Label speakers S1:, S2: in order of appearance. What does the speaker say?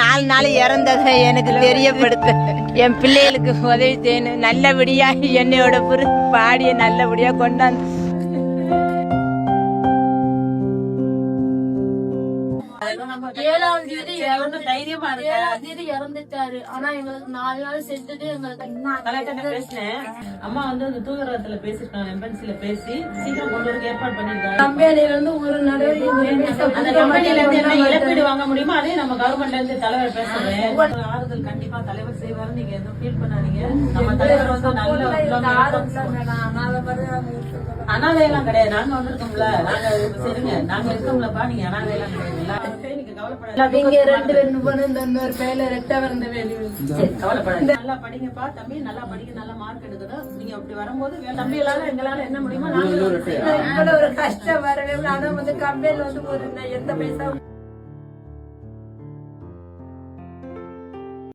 S1: 4 நாள் இறந்ததை எனக்கு தெரியப்படுத்த என் பிள்ளைகளுக்கு உதவி செய்யணும். நல்லபடியா என்னையோட பாடிய நல்லபடியா கொண்டாந்து
S2: 7ஆம் தேதி இறந்துட்டாரு. ஆனா எங்களுக்கு 4 நாள் செஞ்சுட்டு எங்களுக்கு
S3: பேசினேன். அம்மா வந்து அந்த தூதரகத்துல பேசிருக்காங்க, எம்பன்சில பேசி சீக்கிரம் கொண்டு வர ஏற்பாடு பண்ணிருக்காங்க.
S2: கம்பெனில இருந்து ஒரு
S3: அந்த கம்பெனில இருந்து என்ன இழப்பீடு வாங்க முடியுமோ அதே நம்ம கவர்மெண்ட்ல இருந்து தலைவர் பேசுறேன். ஆறுதல் கண்டிப்பா தலைவர் செய்வாரு, நீங்க எதுவும் ஃபீல் பண்ணாதீங்க. நம்ம தலைவர் வந்து அனாதையெல்லாம் கிடையாது. நாங்க வந்திருக்கோம்ல, நாங்க சரிங்க, நாங்க இருக்கோம்லப்பா, நீங்க அனாதையெல்லாம் கிடையாது. நீங்க கவலைப்படாதீங்க.
S2: இங்க 2 பேரும் போன இந்த ஒரு பேல ரெட்டா வந்த வேலையை
S3: கவலைப்படாதீங்க. நல்லா படிங்கப்பா தம்பி, நல்லா படிக்க, நல்ல மார்க் எடுக்கணும். நீங்க அப்படி வரும்போது தம்பிகளால எங்களால என்ன முடியுமோ நாங்க
S2: இவ்வளவு ஒரு கஷ்டம் வரவே. ஆனா வந்து கம்பெனில வந்து ஒரு எந்த பைசா